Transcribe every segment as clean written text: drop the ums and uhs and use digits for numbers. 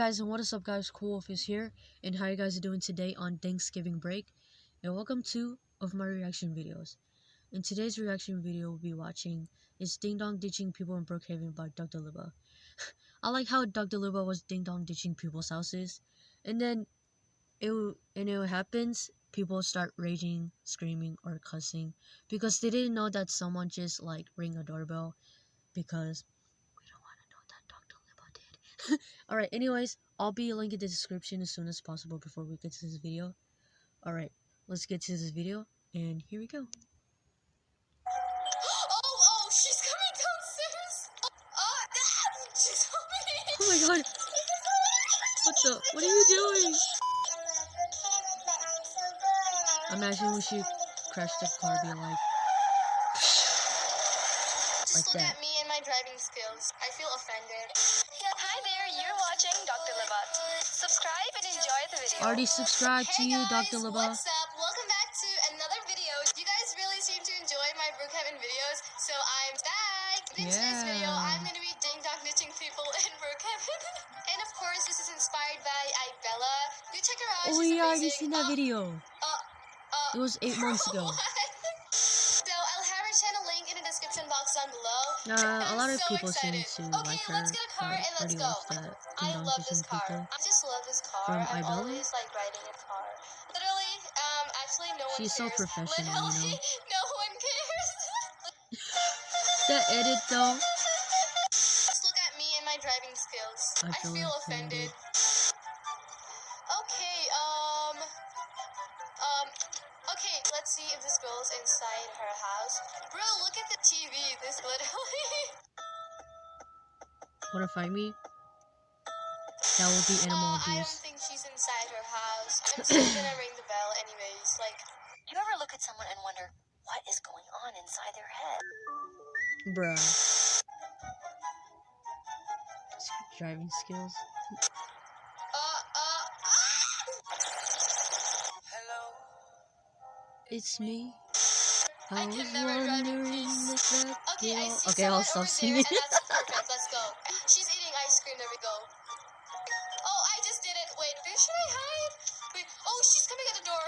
guys, and what is up guys, Cool Wolf is here, and how you guys are doing today on Thanksgiving break, and welcome to of my reaction videos. In today's reaction video we'll be watching is Ding Dong Ditching People in Brookhaven by Dr. Laba. I like how Dr. Laba was ding dong ditching people's houses, and then it happens, people start raging, screaming, or cussing because they didn't know that someone just like ring a doorbell because we don't want to know that Dr. Laba did. Alright, anyways, I'll be linking the description as soon as possible before we get to this video. Alright, let's get to this video, and here we go. Oh, she's coming downstairs. She's coming. Oh my god. What are you doing? Imagine when she crashed the car, be like Just look that. at me and my driving skills. I feel offended. Hi there, you're watching Dr. Laba. Subscribe and enjoy the video. Already subscribed to you, guys, Dr. Laba. what's up? Welcome back to another video. You guys really seem to enjoy my brookhaven videos, so I'm back. In today's video, I'm going to be ding-dong ditching people in brookhaven. And of course, this is inspired by Bella. You check her out. Oh She's yeah, I amazing. just seen that video. It was 8 months ago. So I'll have her channel link in the description box down below. A lot of so people seem excited. to Okay, like her. let's get a car and let's Already go. watched that I Ding Dong love Ditching this car. People. I just love this car. From I'm Ibella? always like riding a car. Literally, actually no one She's cares. so professional, Literally, you know. no one cares. That edit though. Just look at me and my driving skills. I feel offended. Okay, let's see if this girl's inside her house. Bro, look at the TV. This literally. Wanna fight me? That will be animal I don't abuse. think she's inside her house. I'm still gonna ring the bell anyways. Like, you ever look at someone and wonder what is going on inside their head? Bruh. Driving skills. Hello. It's me. I I was can never drive in wondering peace. if that Okay, I see Okay, I'll someone stop over there, singing. and that's perfect. Let's go. She's eating ice cream. There we go. Oh, I just did it. Wait, where should I hide? Wait. Oh, she's coming at the door.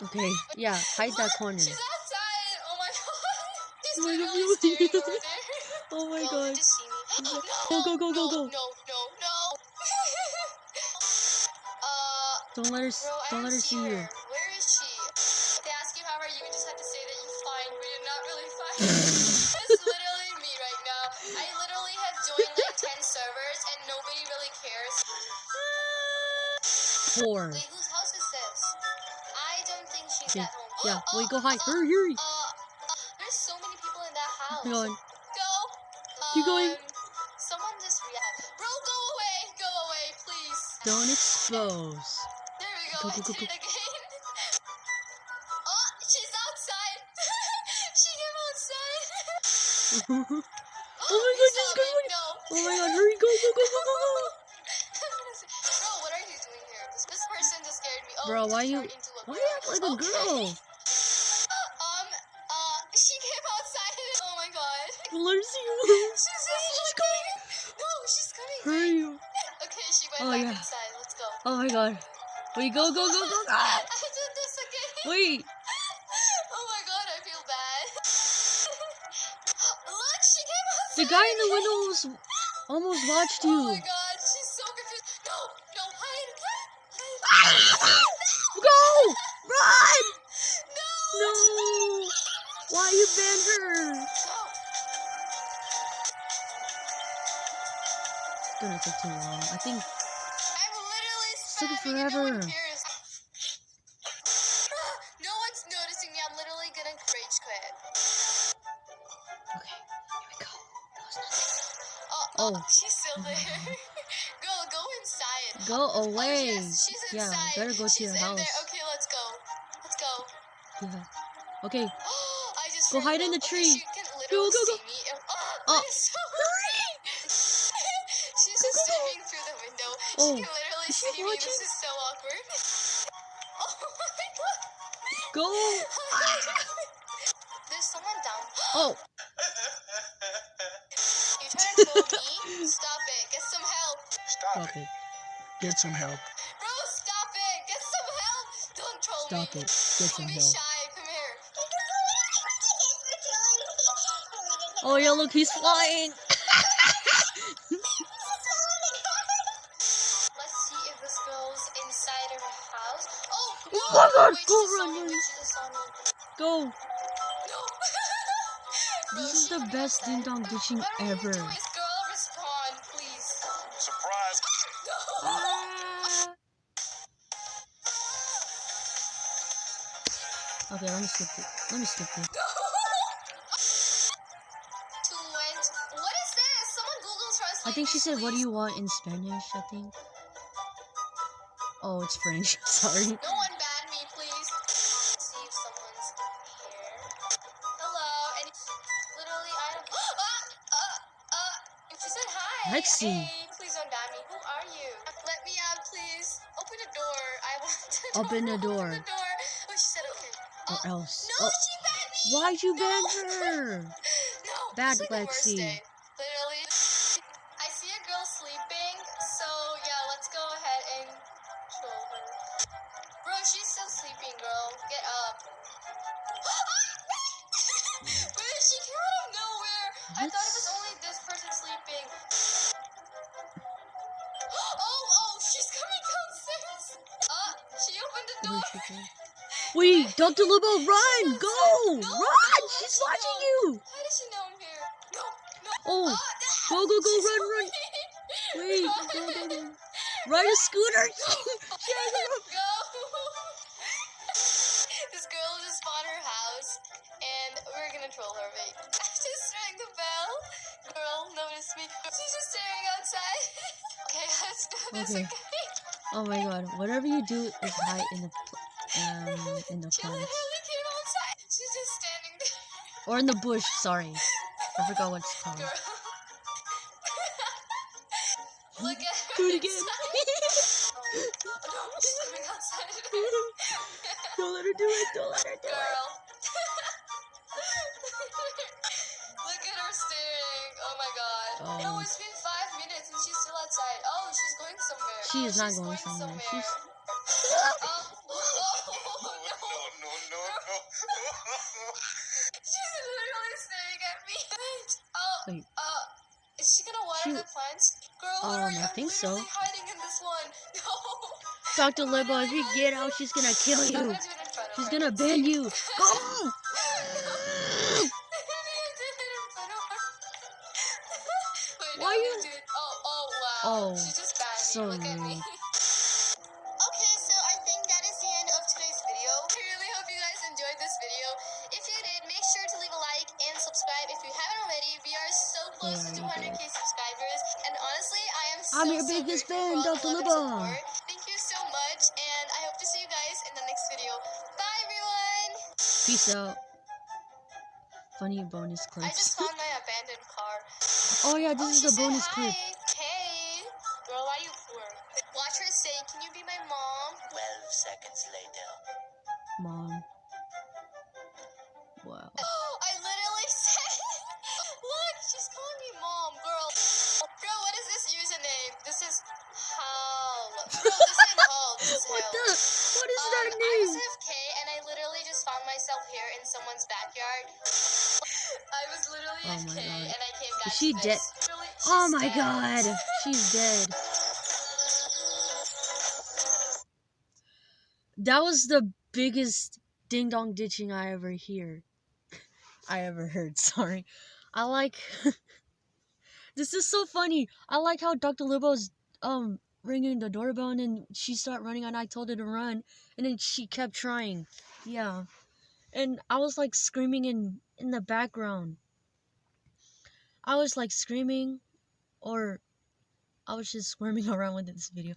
Okay, yeah, hide that corner. She's outside. Oh my god. She's Oh my god, literally staring over there. Oh my Girl, god. did you see me? Go. No. Don't let her Bro, don't let her see you. Where is she? They ask you how are you, and just have to say that you're fine, but you're not really fine. That's literally me right now. I literally have joined like 10 servers, and nobody really cares. Poor. Wait, whose house is this? I don't think she's Okay. at home. Yeah, wait, go hide. Hurry. There's so many people in that house. Keep going. Go. Keep going. Someone just react. Bro, go away, please. Don't expose. There we go. Go. I did it again. Oh, she's outside. She came outside. Oh my god, just go. No. Oh my god, hurry, go. Bro, what are you doing here? This person just scared me. Oh, Bro, why you act like a girl? She came outside. Oh my god. Don't let her see you. She's coming. No, she's coming. Hurry. Okay, she went back inside. Let's go. Oh my god. Wait, go. I did this again. Wait. Oh my god, I feel bad. Look, she came outside. The guy in the windows almost watched you. Oh my god, she's so confused. No, hide. Go! Run! No. Why you banned her? It's gonna take too long. I think I'm literally took it spamming and forever. no one cares. No one's noticing me. I'm literally gonna rage quit. Okay, here we go. That was nothing. Oh, she's still there. Go inside. Go away. Oh, yes, she's inside. Yeah, better go to your in house. There. Okay, let's go. Yeah. Okay. I just Go hide in the tree. She can literally Go. see me. Oh. She's just staring through the window. Oh, She can literally see me. This is so awkward. Oh my god. Go. There's someone down. Oh. You trying to kill me? Stop it. Get some help. Stop Stop it. Get some help. Bro, stop it! Get some help! Don't troll me. Stop it. Get some Don't be help. shy. Come here. Oh yeah, look, he's flying. Let's see if this goes inside of a house. Oh, no! Oh my God, Wait, go she just saw run, me. run. Wait, she just saw me. Go. No! Bro, This is she the running best outside? ding dong ditching What are you ever. doing? This girl, respond, please. Surprise! No! Ah. Okay, let me skip it. Let me skip it. What is this? Someone Google Translate I think she this, said, "What do please. you want?" in Spanish. I think. Oh, it's French. Sorry. No one ban me, please. Let's see if someone's here. Hello, and literally I don't. She said hi. Lexi. Hey, please don't ban me. Who are you? Let me out, please. Open the door. I want to Open the door. Open the door. Oh, she said okay. Or else. No, Oh, she banned me. why'd you No. ban her? No, Bad this is like the worst Lexi. day. Literally. I see a girl sleeping, so yeah, let's go ahead and troll her. Bro, she's still sleeping, girl. Get up. Wait, she came out of nowhere. I What? thought it was only this person sleeping. Oh, she's coming downstairs. She opened the door. Where'd she go? Wait, Dr. Lubo, run! Go! No, Run! how She's did she watching know? you! How does she know I'm here? No. Oh, go, go, go, run, run! Wait, go, go, go. Ride a scooter! She has her own. Go. This girl just spawned her house, and we're gonna troll her. Wait, I just rang the bell. Girl, notice me. She's just staring outside. Okay, let's do this Okay. again. Oh my God! Whatever you do is hide in the She plants literally came outside. She's just standing there. or in the bush. Sorry, I forgot what it's called. Girl. Look at her. Do it again. No, she's coming outside. Don't let her do it. Don't let her do it. Girl. Look at her staring. Oh my God. Oh. No, it's been 5 minutes and she's still outside. Oh, she's going somewhere. She is not she's going somewhere. She's. No. She's literally staring at me. Wait. Is she gonna water the plants? Girl, I think so. literally hiding in this one. No. Dr. Lebo, if you get out, she's gonna kill I'm you. gonna do it in front of She's her. gonna ban you. Go! Wait, Why no, you? I'm gonna do it. Oh, wow. Oh, She just banned so me. Look at me. rude. Okay, so I think that is the end of today's video. I really hope you guys enjoyed this video. If you did, make sure to leave a like and subscribe if you haven't already. We are so close to 200k subscribers, and honestly, I am I'm your so biggest grateful fan, for all the Dr. love and Lebo. support. Thank you so much, and I hope to see you guys in the next video. Bye, everyone! Peace out. Funny bonus I clips. just found my abandoned car. Oh yeah, this Oh, is she the said bonus hi. clip. Hey. Girl, why you poor? Watch her say, can you be my mom? 12 seconds later. Mom. Wow. I literally said look, she's calling me mom, girl. Bro, what is this username? This is Hal. Bro, this isn't Hal. This is What Hal. the? What is that I was name? AFK and I literally just found myself here in someone's backyard. I was literally Oh my AFK God. and I came back Is she to dead? this. Literally, Oh she's my dead. God. She's dead. That was the biggest ding dong ditching I ever heard. Sorry. I like this is so funny. I like how Dr. Libo's ringing the doorbell and then she started running and I told her to run and then she kept trying. Yeah. And I was like screaming in the background. I was like screaming or I was just squirming around with this video.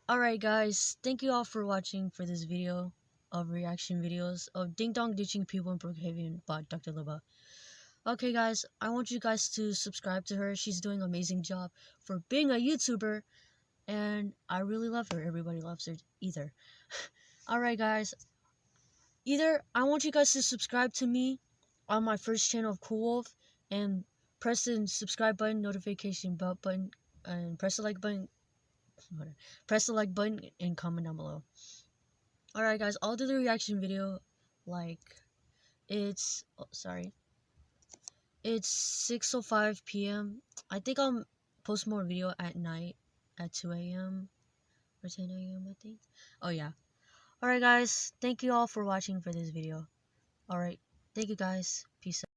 Alright guys, thank you all for watching for this video of reaction videos of Ding Dong Ditching People in Brookhaven by Dr. Laba. Okay guys, I want you guys to subscribe to her. She's doing an amazing job for being a YouTuber and I really love her. Everybody loves her either. Alright guys, I want you guys to subscribe to me on my first channel of Cool Wolf and press the subscribe button, notification bell button, and press the like button Press the like button and comment down below. Alright guys, I'll do the reaction video like it's it's 6:05 p.m. I think I'll post more video at night at 2 a.m. or 10 a.m. I think. Oh yeah. Alright guys, thank you all for watching for this video. Alright, thank you guys. Peace out.